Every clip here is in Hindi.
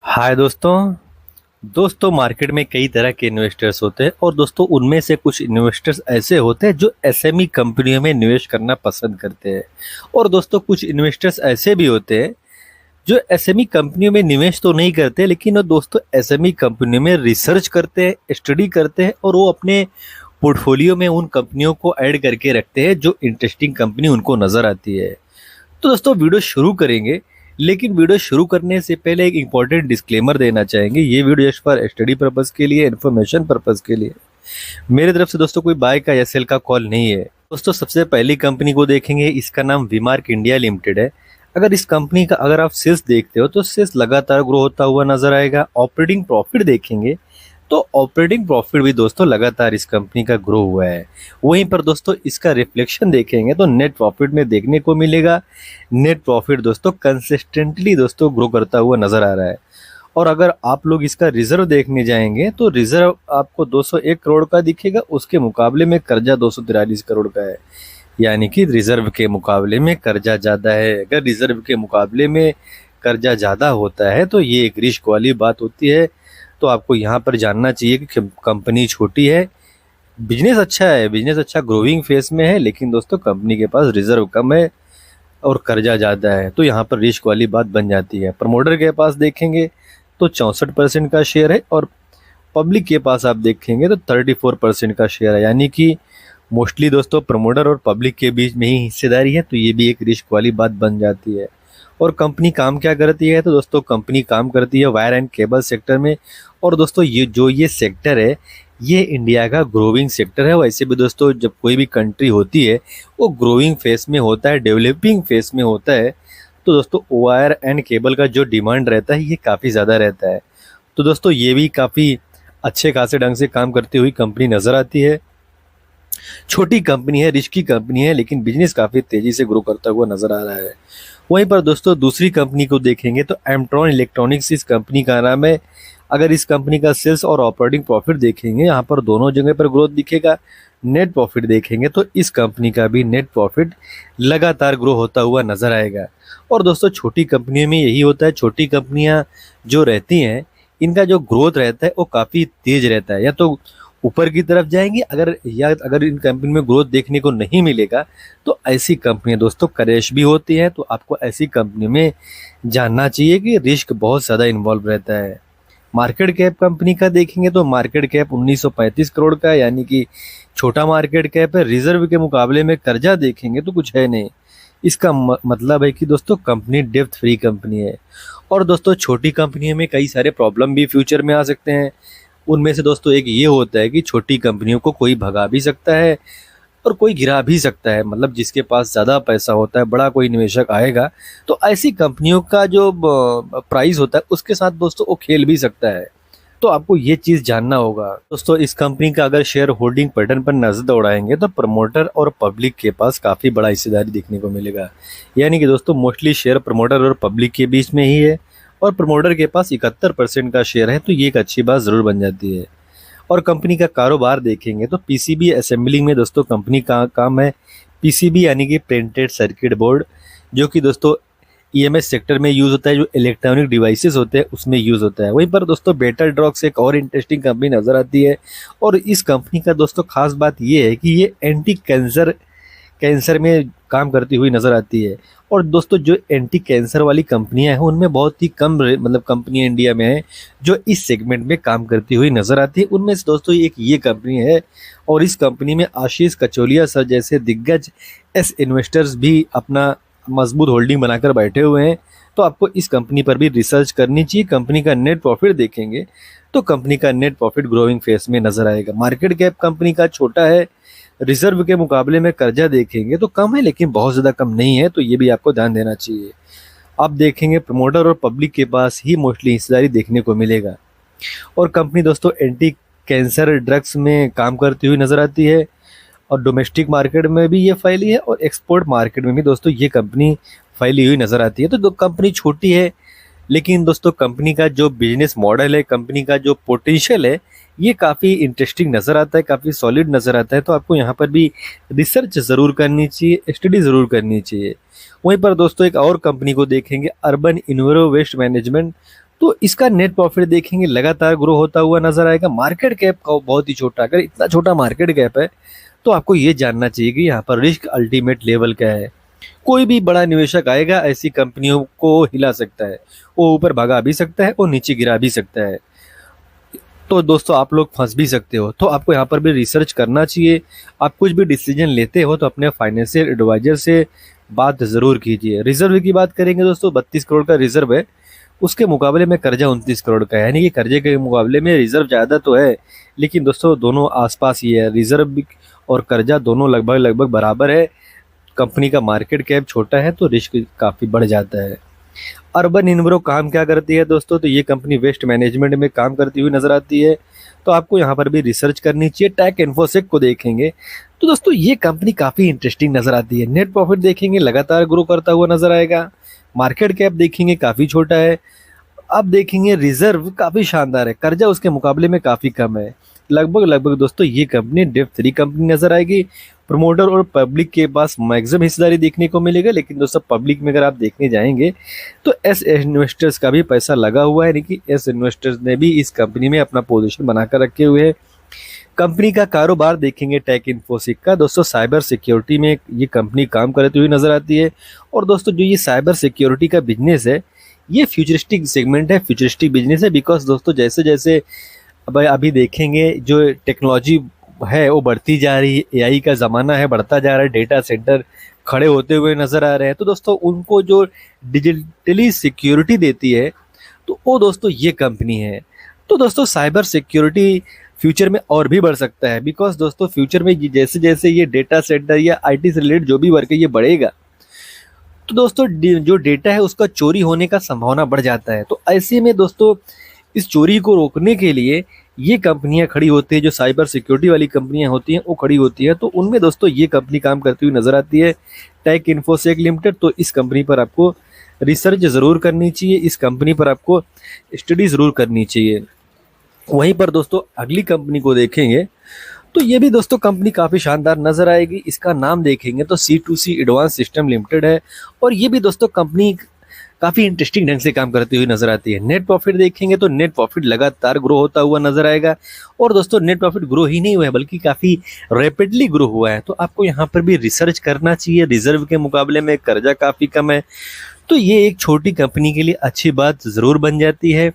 हाय दोस्तों। मार्केट में कई तरह के इन्वेस्टर्स होते हैं और दोस्तों उनमें से कुछ इन्वेस्टर्स ऐसे होते हैं जो एसएमई कंपनियों में निवेश करना पसंद करते हैं। और दोस्तों कुछ इन्वेस्टर्स ऐसे भी होते हैं जो एसएमई कंपनियों में निवेश तो नहीं करते, लेकिन वो दोस्तों एसएमई कंपनियों में रिसर्च करते हैं, स्टडी करते हैं और वो अपने पोर्टफोलियो में उन कंपनियों को ऐड करके रखते हैं जो इंटरेस्टिंग कंपनी उनको नजर आती है। तो दोस्तों वीडियो शुरू करेंगे, लेकिन वीडियो शुरू करने से पहले एक इम्पॉर्टेंट डिस्क्लेमर देना चाहेंगे। ये video just for study purpose के लिए, इन्फॉर्मेशन पर्पस के लिए। मेरे तरफ से दोस्तों कोई बाय का या सेल का कॉल नहीं है। दोस्तों सबसे पहली कंपनी को देखेंगे, इसका नाम वीमार्क इंडिया लिमिटेड है। अगर इस कंपनी का अगर आप सेल्स देखते हो तो सेल्स लगातार ग्रो होता हुआ नजर आएगा। ऑपरेटिंग प्रॉफिट देखेंगे तो ऑपरेटिंग प्रॉफिट भी दोस्तों लगातार इस कंपनी का ग्रो हुआ है। वहीं पर दोस्तों इसका रिफ्लेक्शन देखेंगे तो नेट प्रॉफिट में देखने को मिलेगा। नेट प्रॉफिट दोस्तों कंसिस्टेंटली दोस्तों ग्रो करता हुआ नजर आ रहा है। और अगर आप लोग इसका रिजर्व देखने जाएंगे तो रिजर्व आपको 201 करोड़ का दिखेगा, उसके मुकाबले में कर्जा 243 करोड़ का है। यानी कि रिजर्व के मुकाबले में कर्जा ज़्यादा है। अगर रिजर्व के मुकाबले में कर्जा ज़्यादा होता है तो ये एक रिस्क वाली बात होती है। तो आपको यहाँ पर जानना चाहिए कि कंपनी छोटी है, बिजनेस अच्छा है, बिजनेस अच्छा ग्रोइंग फेस में है, लेकिन दोस्तों कंपनी के पास रिजर्व कम है और कर्जा ज़्यादा है। तो यहाँ पर रिस्क वाली बात बन जाती है। प्रमोटर के पास देखेंगे तो 64% का शेयर है और पब्लिक के पास आप देखेंगे तो 34% का शेयर है। यानी कि मोस्टली दोस्तों प्रमोटर और पब्लिक के बीच में ही हिस्सेदारी है। तो ये भी एक रिस्क वाली बात बन जाती है। और कंपनी काम क्या करती है, तो दोस्तों कंपनी काम करती है वायर एंड केबल सेक्टर में। और दोस्तों ये सेक्टर है, ये इंडिया का ग्रोइंग सेक्टर है। वैसे भी दोस्तों जब कोई भी कंट्री होती है वो ग्रोइंग फेस में होता है, डेवलपिंग फेस में होता है, तो दोस्तों वायर एंड केबल का जो डिमांड रहता है ये काफ़ी ज़्यादा रहता है। तो दोस्तों ये भी काफ़ी अच्छे खासे ढंग से काम करती हुई कंपनी नज़र आती है। छोटी कंपनी है, रिस्की कंपनी है, लेकिन बिजनेस काफ़ी तेज़ी से ग्रो करता हुआ नज़र आ रहा है। वहीं पर दोस्तों दूसरी कंपनी को देखेंगे तो एमट्रॉन इलेक्ट्रॉनिक्स इस कंपनी का नाम है। अगर इस कंपनी का सेल्स और ऑपरेटिंग प्रॉफिट देखेंगे, यहाँ पर दोनों जगह पर ग्रोथ दिखेगा। नेट प्रॉफिट देखेंगे तो इस कंपनी का भी नेट प्रॉफिट लगातार ग्रो होता हुआ नजर आएगा। और दोस्तों छोटी कंपनियों में यही होता है, छोटी कंपनियां जो रहती हैं इनका जो ग्रोथ रहता है वो काफ़ी तेज रहता है। या तो ऊपर की तरफ जाएंगी, अगर इन कंपनी में ग्रोथ देखने को नहीं मिलेगा तो ऐसी कंपनियां दोस्तों क्रैश भी होती हैं। तो आपको ऐसी कंपनी में जानना चाहिए कि रिस्क बहुत ज़्यादा इन्वॉल्व रहता है। मार्केट कैप कंपनी का देखेंगे तो मार्केट कैप 1935 करोड़ का है, यानी कि छोटा मार्केट कैप है। रिजर्व के मुकाबले में कर्जा देखेंगे तो कुछ है नहीं। इसका मतलब है कि दोस्तों कंपनी डेप्थ फ्री कंपनी है। और दोस्तों छोटी कंपनियों में कई सारे प्रॉब्लम भी फ्यूचर में आ सकते हैं। उनमें से दोस्तों एक ये होता है कि छोटी कंपनियों को कोई भगा भी सकता है और कोई गिरा भी सकता है। मतलब जिसके पास ज़्यादा पैसा होता है, बड़ा कोई निवेशक आएगा तो ऐसी कंपनियों का जो प्राइस होता है उसके साथ दोस्तों वो खेल भी सकता है। तो आपको ये चीज़ जानना होगा। दोस्तों इस कंपनी का अगर शेयर होल्डिंग पैटर्न पर नजर दौड़ाएंगे तो प्रमोटर और पब्लिक के पास काफ़ी बड़ा हिस्सेदारी देखने को मिलेगा। यानी कि दोस्तों मोस्टली शेयर प्रमोटर और पब्लिक के बीच में ही है और प्रमोटर के पास 71% का शेयर है। तो ये एक अच्छी बात ज़रूर बन जाती है। और कंपनी का कारोबार देखेंगे तो पीसीबी असेंबलिंग में दोस्तों कंपनी का काम है। पीसीबी यानी कि प्रिंटेड सर्किट बोर्ड, जो कि दोस्तों ईएमएस सेक्टर में यूज़ होता है, जो इलेक्ट्रॉनिक डिवाइसेस होते हैं उसमें यूज़ होता है। वहीं पर दोस्तों बेटर ड्रग्स एक और इंटरेस्टिंग कंपनी नज़र आती है। और इस कंपनी का दोस्तों खास बात ये है कि ये एंटी कैंसर में काम करती हुई नज़र आती है। और दोस्तों जो एंटी कैंसर वाली कंपनियां हैं उनमें बहुत ही कम मतलब कंपनियां इंडिया में हैं जो इस सेगमेंट में काम करती हुई नज़र आती है। उनमें से दोस्तों एक ये कंपनी है। और इस कंपनी में आशीष कचोलिया सर जैसे दिग्गज इन्वेस्टर्स भी अपना मजबूत होल्डिंग बनाकर बैठे हुए हैं। तो आपको इस कंपनी पर भी रिसर्च करनी चाहिए। कंपनी का नेट प्रॉफिट देखेंगे तो कंपनी का नेट प्रॉफिट ग्रोइंग फेस में नज़र आएगा। मार्केट कैप कंपनी का छोटा है। रिजर्व के मुकाबले में कर्जा देखेंगे तो कम है, लेकिन बहुत ज़्यादा कम नहीं है। तो ये भी आपको ध्यान देना चाहिए। आप देखेंगे प्रमोटर और पब्लिक के पास ही मोस्टली हिस्सेदारी देखने को मिलेगा। और कंपनी दोस्तों एंटी कैंसर ड्रग्स में काम करती हुई नज़र आती है। और डोमेस्टिक मार्केट में भी ये फैली है और एक्सपोर्ट मार्केट में भी दोस्तों ये कंपनी फैली हुई नज़र आती है। तो दो कंपनी छोटी है, लेकिन दोस्तों कंपनी का जो बिजनेस मॉडल है, कंपनी का जो पोटेंशियल है, ये काफ़ी इंटरेस्टिंग नज़र आता है, काफ़ी सॉलिड नज़र आता है। तो आपको यहाँ पर भी रिसर्च ज़रूर करनी चाहिए, स्टडी ज़रूर करनी चाहिए। वहीं पर दोस्तों एक और कंपनी को देखेंगे, अर्बन इन्वेरो वेस्ट मैनेजमेंट। तो इसका नेट प्रॉफिट देखेंगे लगातार ग्रो होता हुआ नजर आएगा। मार्केट कैप का बहुत ही छोटा, अगर इतना छोटा मार्केट कैप है तो आपको ये जानना चाहिए कि यहाँ पर रिस्क अल्टीमेट लेवल क्या है। कोई भी बड़ा निवेशक आएगा ऐसी कंपनियों को हिला सकता है, वो ऊपर भगा भी सकता है और नीचे गिरा भी सकता है। तो दोस्तों आप लोग फंस भी सकते हो, तो आपको यहाँ पर भी रिसर्च करना चाहिए। आप कुछ भी डिसीजन लेते हो तो अपने फाइनेंशियल एडवाइजर से बात ज़रूर कीजिए। रिजर्व की बात करेंगे दोस्तों, 32 करोड़ का रिजर्व है, उसके मुकाबले में कर्जा 29 करोड़ का है, यानी कि कर्जे के मुकाबले में रिजर्व ज़्यादा तो है, लेकिन दोस्तों दोनों आसपास ही है। रिजर्व भी और कर्जा दोनों लगभग लगभग बराबर है। कंपनी का मार्केट कैप छोटा है तो रिस्क काफ़ी बढ़ जाता है। अर्बन इन्फ्रो काम क्या करती है दोस्तों, तो ये कंपनी वेस्ट मैनेजमेंट में काम करती हुई नजर आती है, तो आपको यहाँ पर भी रिसर्च करनी चाहिए। टेक इन्फोसेक को देखेंगे तो दोस्तों ये कंपनी काफ़ी इंटरेस्टिंग नजर आती है। नेट प्रॉफिट देखेंगे लगातार ग्रो करता हुआ नजर आएगा। मार्केट कैप देखेंगे काफ़ी छोटा है। अब देखेंगे रिजर्व काफ़ी शानदार है, कर्जा उसके मुकाबले में काफ़ी कम है। लगभग लगभग दोस्तों ये कंपनी डेप 3 कंपनी नजर आएगी। प्रमोटर और पब्लिक के पास मैक्सिमम हिस्सेदारी देखने को मिलेगा, लेकिन दोस्तों पब्लिक में अगर आप देखने जाएंगे तो एस इन्वेस्टर्स का भी पैसा लगा हुआ है, यानी कि एस इन्वेस्टर्स ने भी इस कंपनी में अपना पोजीशन बनाकर रखे हुए हैं। कंपनी का कारोबार देखेंगे टेक इन्फोसिक का दोस्तों, साइबर सिक्योरिटी में ये कंपनी काम करती हुई नजर आती है। और दोस्तों जो ये साइबर सिक्योरिटी का बिजनेस है ये फ्यूचरिस्टिक सेगमेंट है, फ्यूचरिस्टिक बिजनेस है। बिकॉज दोस्तों जैसे जैसे अब अभी देखेंगे जो टेक्नोलॉजी है वो बढ़ती जा रही है, एआई का ज़माना है, बढ़ता जा रहा है, डेटा सेंटर खड़े होते हुए नज़र आ रहे हैं, तो दोस्तों उनको जो डिजिटली सिक्योरिटी देती है तो वो दोस्तों ये कंपनी है। तो दोस्तों साइबर सिक्योरिटी फ्यूचर में और भी बढ़ सकता है, बिकॉज दोस्तों फ्यूचर में जैसे जैसे ये डेटा सेंटर या आईटी से रिलेटेड जो भी वर्क है ये बढ़ेगा, तो दोस्तों जो डेटा है उसका चोरी होने का संभावना बढ़ जाता है। तो ऐसे में दोस्तों इस चोरी को रोकने के लिए ये कंपनियां खड़ी होती है, जो साइबर सिक्योरिटी वाली कंपनियां होती हैं वो खड़ी होती है, तो उनमें दोस्तों ये कंपनी काम करती हुई नजर आती है, टेक इन्फोसेक लिमिटेड। तो इस कंपनी पर आपको रिसर्च ज़रूर करनी चाहिए, इस कंपनी पर आपको स्टडी ज़रूर करनी चाहिए। वहीं पर दोस्तों अगली कंपनी को देखेंगे तो ये भी दोस्तों कंपनी काफ़ी शानदार नजर आएगी। इसका नाम देखेंगे तो C2C एडवांस सिस्टम लिमिटेड है, और ये भी दोस्तों कंपनी काफ़ी इंटरेस्टिंग ढंग से काम करती हुई नजर आती है। नेट प्रॉफिट देखेंगे तो नेट प्रॉफिट लगातार ग्रो होता हुआ नजर आएगा, और दोस्तों नेट प्रॉफिट ग्रो ही नहीं हुआ है बल्कि काफ़ी रैपिडली ग्रो हुआ है, तो आपको यहाँ पर भी रिसर्च करना चाहिए। रिजर्व के मुकाबले में कर्जा काफ़ी कम है, तो ये एक छोटी कंपनी के लिए अच्छी बात ज़रूर बन जाती है।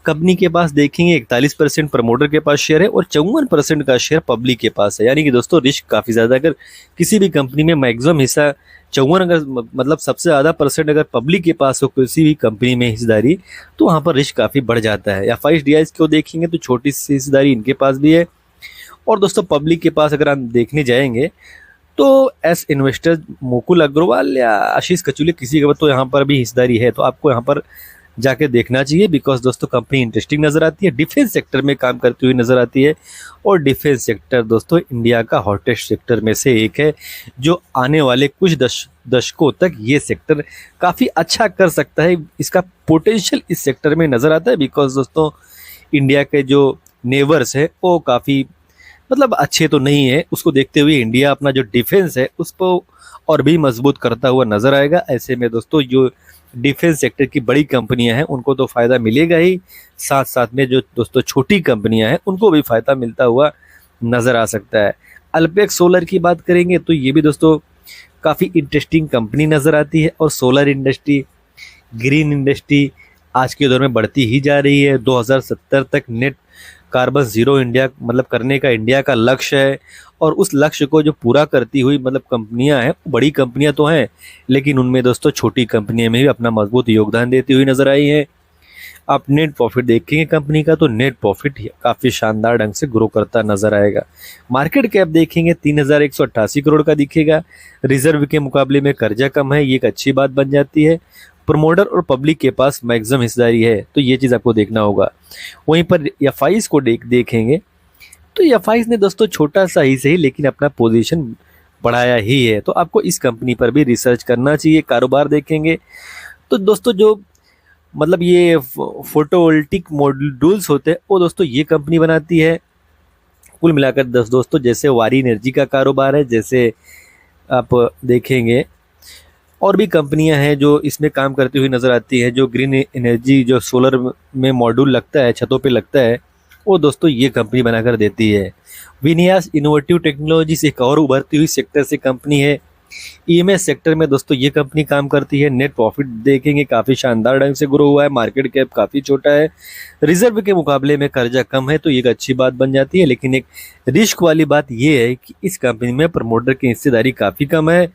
कंपनी के पास देखेंगे 41% प्रमोटर के पास शेयर है और 54% का शेयर पब्लिक के पास है, यानी कि दोस्तों रिस्क काफ़ी ज़्यादा। अगर किसी भी कंपनी में मैक्सिमम हिस्सा 54 अगर मतलब सबसे ज़्यादा परसेंट अगर पब्लिक के पास हो किसी भी कंपनी में हिस्सेदारी, तो वहाँ पर रिस्क काफ़ी बढ़ जाता है। FIDIs को देखेंगे तो छोटी सी हिस्सेदारी इनके पास भी है, और दोस्तों पब्लिक के पास अगर हम देखने जाएंगे तो एस इन्वेस्टर मुकुल अग्रवाल या आशीष कचुले किसी का तो यहाँ पर भी हिस्सेदारी है, तो आपको यहाँ पर जाके देखना चाहिए। बिकॉज दोस्तों कंपनी इंटरेस्टिंग नजर आती है, डिफेंस सेक्टर में काम करती हुई नजर आती है, और डिफेंस सेक्टर दोस्तों इंडिया का हॉटेस्ट सेक्टर में से एक है, जो आने वाले कुछ दशकों तक ये सेक्टर काफ़ी अच्छा कर सकता है। इसका पोटेंशियल इस सेक्टर में नज़र आता है, बिकॉज दोस्तों इंडिया के जो नेबर्स है वो काफ़ी मतलब अच्छे तो नहीं है, उसको देखते हुए इंडिया अपना जो डिफेंस है उसको और भी मजबूत करता हुआ नजर आएगा। ऐसे में दोस्तों जो डिफेंस सेक्टर की बड़ी कंपनियां हैं उनको तो फ़ायदा मिलेगा ही, साथ साथ में जो दोस्तों छोटी कंपनियां हैं उनको भी फ़ायदा मिलता हुआ नज़र आ सकता है। अल्पेक्स सोलर की बात करेंगे तो ये भी दोस्तों काफ़ी इंटरेस्टिंग कंपनी नज़र आती है, और सोलर इंडस्ट्री, ग्रीन इंडस्ट्री आज के दौर में बढ़ती ही जा रही है। 2070 तक नेट कार्बन जीरो इंडिया मतलब करने का इंडिया का लक्ष्य है, और उस लक्ष्य को जो पूरा करती हुई मतलब कंपनियां हैं, बड़ी कंपनियां तो हैं लेकिन उनमें दोस्तों छोटी कंपनियां में भी अपना मजबूत योगदान देती हुई नजर आई है। आप नेट प्रॉफिट देखेंगे कंपनी का तो नेट प्रॉफिट काफ़ी शानदार ढंग से ग्रो करता नजर आएगा। मार्केट कैप देखेंगे 3188 करोड़ का दिखेगा, रिजर्व के मुकाबले में कर्जा कम है, ये एक अच्छी बात बन जाती है। प्रमोटर और पब्लिक के पास मैक्सिमम हिस्सेदारी है, तो ये चीज़ आपको देखना होगा। वहीं पर एफआईज को देखेंगे तो एफआईज ने दोस्तों छोटा सा ही सही लेकिन अपना पोजीशन बढ़ाया ही है, तो आपको इस कंपनी पर भी रिसर्च करना चाहिए। कारोबार देखेंगे तो दोस्तों जो मतलब ये फोटोवोल्टिक मॉड्यूल्स होते हैं वो दोस्तों ये कंपनी बनाती है। कुल मिलाकर दोस्तों जैसे वारी एनर्जी का कारोबार है, जैसे आप देखेंगे और भी कंपनियां हैं जो इसमें काम करती हुई नजर आती है। जो ग्रीन एनर्जी जो सोलर में मॉड्यूल लगता है, छतों पे लगता है, वो दोस्तों ये कंपनी बनाकर देती है। विनियास इनोवेटिव टेक्नोलॉजीज एक और उभरती हुई सेक्टर से कंपनी है। ईएमएस सेक्टर में दोस्तों ये कंपनी काम करती है। नेट प्रॉफिट देखेंगे काफ़ी शानदार ढंग से ग्रो हुआ है। मार्केट कैप काफ़ी छोटा है। रिजर्व के मुकाबले में कर्जा कम है, तो ये एक अच्छी बात बन जाती है। लेकिन एक रिस्क वाली बात ये है कि इस कंपनी में प्रमोटर की हिस्सेदारी काफ़ी कम है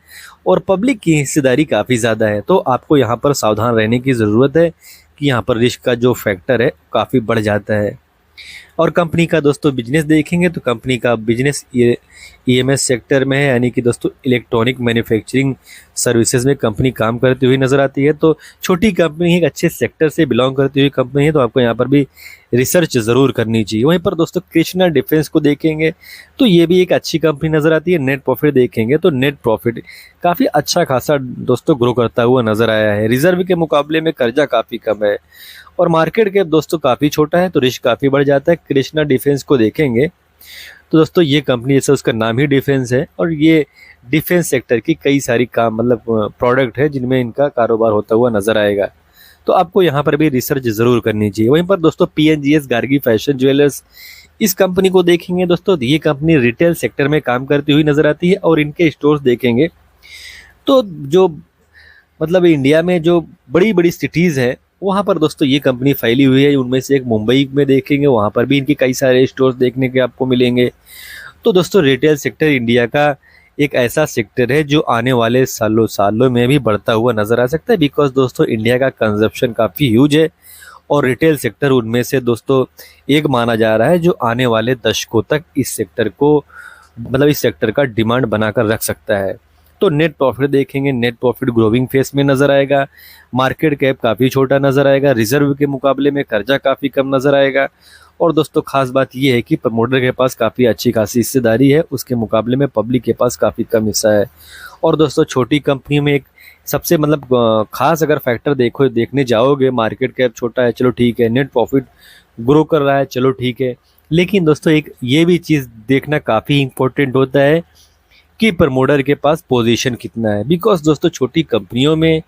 और पब्लिक की हिस्सेदारी काफ़ी ज़्यादा है। तो आपको यहाँ पर सावधान रहने की ज़रूरत है कि यहाँ पर रिस्क का जो फैक्टर है काफ़ी बढ़ जाता है। और कंपनी का दोस्तों बिजनेस देखेंगे तो कंपनी का बिजनेस ये ईएमएस सेक्टर में है, यानी कि दोस्तों इलेक्ट्रॉनिक मैन्युफैक्चरिंग सर्विसेज में कंपनी काम करती हुई नजर आती है। तो छोटी कंपनी एक अच्छे सेक्टर से बिलोंग करती हुई कंपनी है, तो आपको यहाँ पर भी रिसर्च ज़रूर करनी चाहिए। वहीं पर दोस्तों कृष्णा डिफेंस को देखेंगे तो ये भी एक अच्छी कंपनी नज़र आती है। नेट प्रॉफिट देखेंगे तो नेट प्रॉफिट काफ़ी अच्छा खासा दोस्तों ग्रो करता हुआ नजर आया है। रिजर्व के मुकाबले में कर्जा काफ़ी कम है और मार्केट कैप दोस्तों काफ़ी छोटा है, तो रिस्क काफ़ी बढ़ जाता है। कृष्णा डिफेंस को देखेंगे तो दोस्तों ये कंपनी जैसे उसका नाम ही डिफेंस है और ये डिफेंस सेक्टर की कई सारी काम मतलब प्रोडक्ट है जिनमें इनका कारोबार होता हुआ नजर आएगा। तो आपको यहाँ पर भी रिसर्च ज़रूर करनी चाहिए। वहीं पर दोस्तों पीएनजीएस गार्गी फैशन ज्वेलर्स, इस कंपनी को देखेंगे दोस्तों, ये कंपनी रिटेल सेक्टर में काम करती हुई नजर आती है और इनके स्टोर्स देखेंगे तो जो मतलब इंडिया में जो बड़ी बड़ी सिटीज़ है वहाँ पर दोस्तों ये कंपनी फैली हुई है। उनमें से एक मुंबई में देखेंगे, वहाँ पर भी इनके कई सारे स्टोर्स देखने के आपको मिलेंगे। तो दोस्तों रिटेल सेक्टर इंडिया का एक ऐसा सेक्टर है जो आने वाले सालों में भी बढ़ता हुआ नजर आ सकता है, बिकॉज दोस्तों इंडिया का कंजप्शन काफ़ी ह्यूज है और रिटेल सेक्टर उनमें से दोस्तों एक माना जा रहा है जो आने वाले दशकों तक इस सेक्टर को मतलब इस सेक्टर का डिमांड बनाकर रख सकता है। तो नेट प्रॉफिट देखेंगे, नेट प्रॉफिट ग्रोविंग फेस में नजर आएगा। मार्केट कैप काफ़ी छोटा नजर आएगा। रिजर्व के मुकाबले में कर्जा काफ़ी कम नजर आएगा। और दोस्तों खास बात यह है कि प्रमोटर के पास काफ़ी अच्छी खासी हिस्सेदारी है, उसके मुकाबले में पब्लिक के पास काफ़ी कम हिस्सा है। और दोस्तों छोटी कंपनी में एक सबसे मतलब खास अगर फैक्टर देखने जाओगे, मार्केट कैप छोटा है चलो ठीक है, नेट प्रॉफिट ग्रो कर रहा है चलो ठीक है, लेकिन दोस्तों एक ये भी चीज़ देखना काफ़ी इंपॉर्टेंट होता है कि प्रमोटर के पास पोजीशन कितना है। बिकॉज दोस्तों छोटी कंपनियों में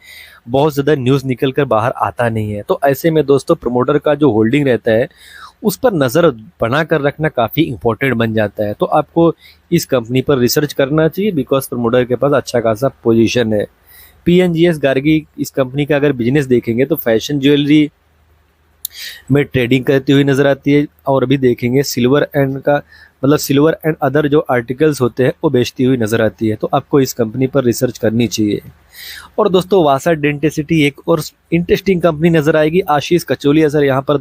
बहुत ज़्यादा न्यूज़ निकल कर बाहर आता नहीं है, तो ऐसे में दोस्तों प्रमोटर का जो होल्डिंग रहता है उस पर नज़र बना कर रखना काफ़ी इंपॉर्टेंट बन जाता है। तो आपको इस कंपनी पर रिसर्च करना चाहिए बिकॉज प्रमोटर के पास अच्छा खासा पोजीशन है। पीएनजीएस गार्गी, इस कंपनी का अगर बिजनेस देखेंगे तो फैशन ज्वेलरी में ट्रेडिंग करती हुई नजर आती है और अभी देखेंगे सिल्वर एंड अदर जो आर्टिकल्स होते हैं वो बेचती हुई नजर आती है। तो आपको इस कंपनी पर रिसर्च करनी चाहिए। और दोस्तों वासा डेंटिसिटी एक और इंटरेस्टिंग कंपनी नजर आएगी। आशीष कचोलिया सर यहाँ पर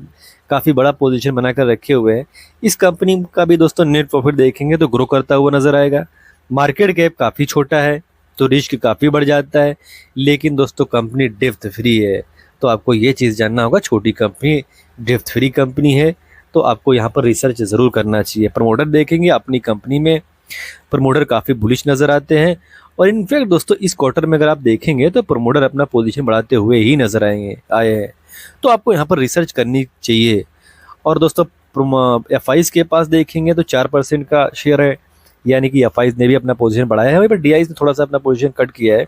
काफ़ी बड़ा पोजीशन बनाकर रखे हुए हैं। इस कंपनी का भी दोस्तों नेट प्रॉफिट देखेंगे तो ग्रो करता हुआ नजर आएगा। मार्केट कैप काफ़ी छोटा है तो रिस्क काफ़ी बढ़ जाता है, लेकिन दोस्तों कंपनी डेप्थ फ्री है। तो आपको ये चीज़ जानना होगा, छोटी कंपनी डेप्थ फ्री कंपनी है, तो आपको यहाँ पर रिसर्च ज़रूर करना चाहिए। प्रमोटर देखेंगे, अपनी कंपनी में प्रमोटर काफ़ी बुलिश नज़र आते हैं और इनफैक्ट दोस्तों इस क्वार्टर में अगर आप देखेंगे तो प्रमोटर अपना पोजीशन बढ़ाते हुए ही नजर आए हैं। तो आपको यहाँ पर रिसर्च करनी चाहिए। और दोस्तों एफआईज के पास देखेंगे तो 4% का शेयर है, यानी कि एफआईज ने भी अपना पोजीशन बढ़ाया है। वहीं पर डीआईज ने थोड़ा सा अपना पोजीशन कट किया है।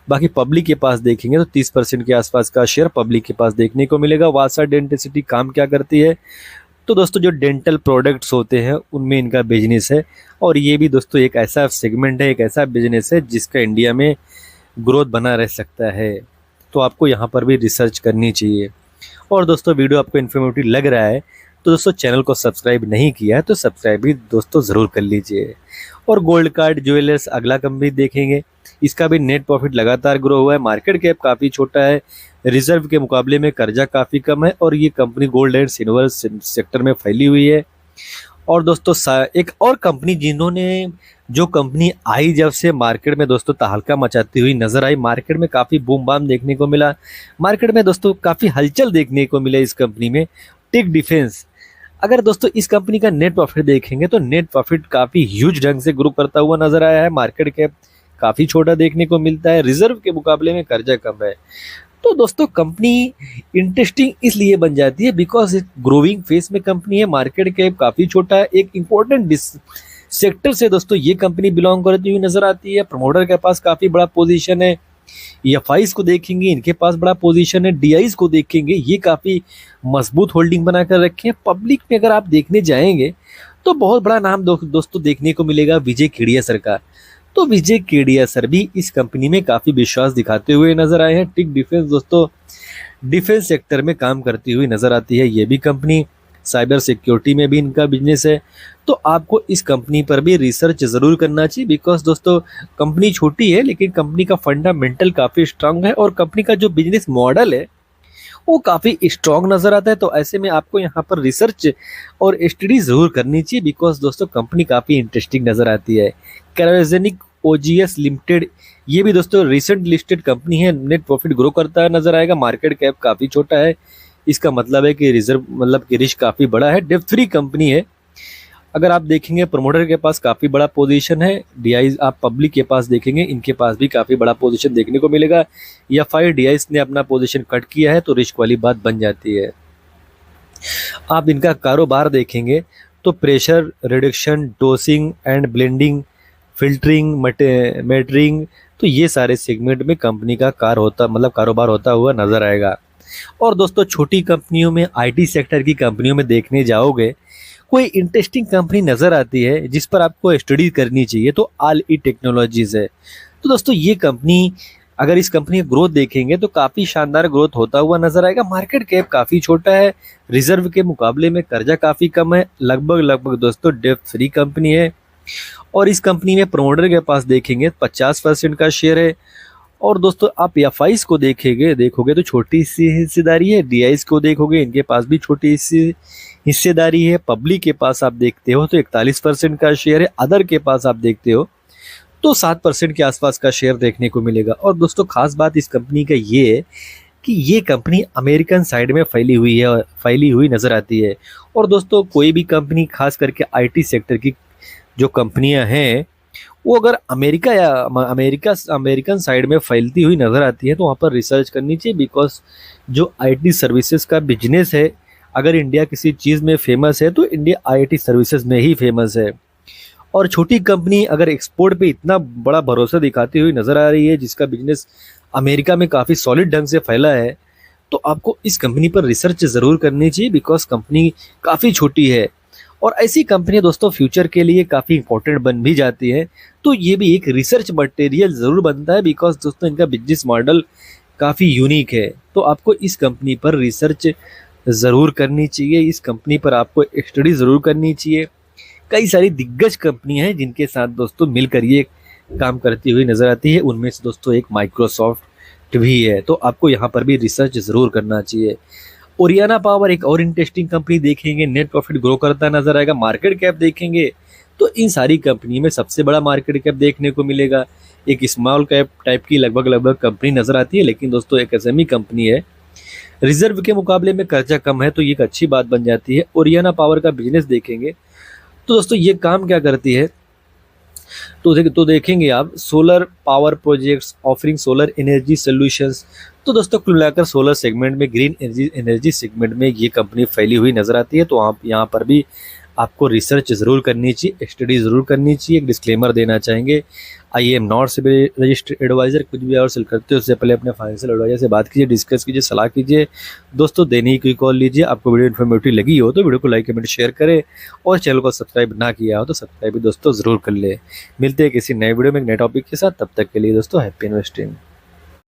बाकी पब्लिक के पास देखेंगे तो 30% के आसपास का शेयर पब्लिक के पास देखने को मिलेगा। वासा डेंटिसिटी काम क्या करती है, तो दोस्तों जो डेंटल प्रोडक्ट्स होते हैं उनमें इनका बिजनेस है और ये भी दोस्तों एक ऐसा सेगमेंट है, एक ऐसा बिजनेस है जिसका इंडिया में ग्रोथ बना रह सकता है। तो आपको यहाँ पर भी रिसर्च करनी चाहिए। और दोस्तों वीडियो आपको इन्फॉर्मेटिव लग रहा है तो दोस्तों चैनल को सब्सक्राइब नहीं किया है तो सब्सक्राइब भी दोस्तों ज़रूर कर लीजिए। और गोल्ड कार्ड ज्वेलर्स अगला कंपनी देखेंगे, इसका भी नेट प्रॉफिट लगातार ग्रो हुआ है। मार्केट कैप काफ़ी छोटा है, रिजर्व के मुकाबले में कर्जा काफ़ी कम है और ये company gold and silver sector में फैली हुई है। और दोस्तों एक और कंपनी जो कंपनी आई जब से मार्केट में दोस्तों तहलका मचाती हुई नजर आई, मार्केट में काफ़ी बूम बाम देखने को मिला, मार्केट में दोस्तों काफ़ी हलचल देखने को मिला इस कंपनी में, टेक डिफेंस। अगर दोस्तों इस कंपनी का नेट प्रॉफिट देखेंगे तो नेट प्रॉफिट काफ़ी ह्यूज ढंग से ग्रो करता हुआ नजर आया है। मार्केट कैप काफ़ी छोटा देखने को मिलता है, रिजर्व के मुकाबले में कर्जा कम है। तो दोस्तों कंपनी इंटरेस्टिंग इसलिए बन जाती है बिकॉज एक ग्रोइंग फेस में कंपनी है, मार्केट कैप काफ़ी छोटा है, एक इंपॉर्टेंट सेक्टर से दोस्तों ये कंपनी बिलोंग करती हुई नजर आती है। प्रमोटर के पास काफ़ी बड़ा पोजीशन है, एफआईज को देखेंगे, इनके पास बड़ा पोजीशन है। डीआईज को देखेंगे, ये काफ़ी मजबूत होल्डिंग बनाकर रखे हैं। पब्लिक में अगर आप देखने जाएंगे तो बहुत बड़ा नाम दोस्तों देखने को मिलेगा, विजय केडिया सर का। तो विजय केडिया सर भी इस कंपनी में काफ़ी विश्वास दिखाते हुए नजर आए हैं। टिक डिफेंस दोस्तों डिफेंस सेक्टर में काम करती हुई नजर आती है ये भी कंपनी। साइबर सिक्योरिटी में भी इनका बिजनेस है। तो आपको इस कंपनी पर भी रिसर्च ज़रूर करना चाहिए, बिकॉज दोस्तों कंपनी छोटी है लेकिन कंपनी का फंडामेंटल काफ़ी स्ट्रांग है और कंपनी का जो बिजनेस मॉडल है वो काफ़ी स्ट्रांग नज़र आता है। तो ऐसे में आपको यहाँ पर रिसर्च और स्टडी ज़रूर करनी चाहिए, बिकॉज दोस्तों कंपनी काफ़ी इंटरेस्टिंग नज़र आती है। क्रायोजेनिक ओजीएस लिमिटेड, ये भी दोस्तों रिसेंट लिस्टेड कंपनी है। नेट प्रॉफिट ग्रो करता है नजर आएगा। मार्केट कैप काफ़ी छोटा है, इसका मतलब है कि रिजर्व मतलब कि रिस्क काफ़ी बड़ा है। डेप्थ फ्री कंपनी है। अगर आप देखेंगे प्रमोटर के पास काफ़ी बड़ा पोजीशन है। डीआई आप पब्लिक के पास देखेंगे, इनके पास भी काफ़ी बड़ा पोजीशन देखने को मिलेगा। या फाइव डीआईस ने अपना पोजीशन कट किया है तो रिस्क वाली बात बन जाती है। आप इनका कारोबार देखेंगे तो pressure reduction, dosing and blending, filtering, metering, तो ये सारे सेगमेंट में कंपनी का कारोबार होता हुआ नजर आएगा। और दोस्तों छोटी कंपनियों में, आईटी सेक्टर की कंपनियों में देखने जाओगे, कोई इंटरेस्टिंग कंपनी नज़र आती है जिस पर आपको स्टडी करनी चाहिए तो ऑल ई टेक्नोलॉजीज है। तो दोस्तों ये कंपनी, अगर इस कंपनी का ग्रोथ देखेंगे तो काफ़ी शानदार ग्रोथ होता हुआ नजर आएगा। मार्केट कैप काफ़ी छोटा है, रिजर्व के मुकाबले में कर्जा काफ़ी कम है। लगभग दोस्तों डेप्थ फ्री कंपनी है। और इस कंपनी में प्रमोटर के पास देखेंगे 50% का शेयर है। और दोस्तों आप एफआईज को देखोगे तो छोटी सी हिस्सेदारी है। डीआईज को देखोगे, इनके पास भी छोटी सी हिस्सेदारी है। पब्लिक के पास आप देखते हो तो 41% का शेयर है। अदर के पास आप देखते हो तो 7% के आसपास का शेयर देखने को मिलेगा। और दोस्तों खास बात इस कंपनी का ये है कि ये कंपनी अमेरिकन साइड में फैली हुई नजर आती है। और दोस्तों कोई भी कंपनी, खास करके आईटी सेक्टर की जो कंपनियां हैं, वो अगर अमेरिकन साइड में फैलती हुई नज़र आती है तो वहाँ पर रिसर्च करनी चाहिए, बिकॉज जो आईटी सर्विसेज का बिजनेस है, अगर इंडिया किसी चीज़ में फेमस है तो इंडिया आईटी सर्विसेज में ही फेमस है। और छोटी कंपनी अगर एक्सपोर्ट पे इतना बड़ा भरोसा दिखाती हुई नज़र आ रही है, जिसका बिजनेस अमेरिका में काफ़ी सॉलिड ढंग से फैला है, तो आपको इस कंपनी पर रिसर्च ज़रूर करनी चाहिए, बिकॉज कंपनी काफ़ी छोटी है। और ऐसी कंपनियां दोस्तों फ्यूचर के लिए काफ़ी इंपॉर्टेंट बन भी जाती है। तो ये भी एक रिसर्च मटेरियल ज़रूर बनता है, बिकॉज दोस्तों इनका बिजनेस मॉडल काफ़ी यूनिक है। तो आपको इस कंपनी पर रिसर्च ज़रूर करनी चाहिए, इस कंपनी पर आपको स्टडी ज़रूर करनी चाहिए। कई सारी दिग्गज कंपनियां हैं जिनके साथ दोस्तों मिलकर ये काम करती हुई नज़र आती है। उनमें से दोस्तों एक माइक्रोसॉफ्ट भी है। तो आपको यहाँ पर भी रिसर्च ज़रूर करना चाहिए। ओरियाना पावर एक और इंटरेस्टिंग कंपनी देखेंगे, नेट प्रॉफिट ग्रो करता नजर आएगा। मार्केट कैप देखेंगे तो इन सारी कंपनी में सबसे बड़ा मार्केट कैप देखने को मिलेगा। एक स्मॉल कैप टाइप की लगभग कंपनी नजर आती है, लेकिन दोस्तों एक एसएमई कंपनी है। रिजर्व के मुकाबले में कर्जा कम है, तो ये एक अच्छी बात बन जाती है। ओरियाना पावर का बिजनेस देखेंगे तो दोस्तों ये काम क्या करती है, तो देखेंगे आप solar power projects offering solar energy solutions. तो दोस्तों कुल मिलाकर सोलर सेगमेंट में, ग्रीन एनर्जी सेगमेंट में ये कंपनी फैली हुई नजर आती है। तो आप यहाँ पर भी आपको रिसर्च ज़रूर करनी चाहिए, स्टडी ज़रूर करनी चाहिए। एक डिस्क्लेमर देना चाहेंगे, I am not registered advisor. कुछ भी और सेल करते हो उससे पहले अपने फाइनेंशियल एडवाइजर से बात कीजिए, डिस्कस कीजिए, सलाह कीजिए। दोस्तों देने की कॉल लीजिए। आपको वीडियो इन्फॉर्मेटिव लगी हो तो वीडियो को लाइक कमेंट शेयर करें, और चैनल को सब्सक्राइब ना किया हो तो सब्सक्राइब भी दोस्तों ज़रूर कर ले। मिलते हैं किसी नए वीडियो में एक नए टॉपिक के साथ। तब तक के लिए दोस्तों हैप्पी इन्वेस्टिंग।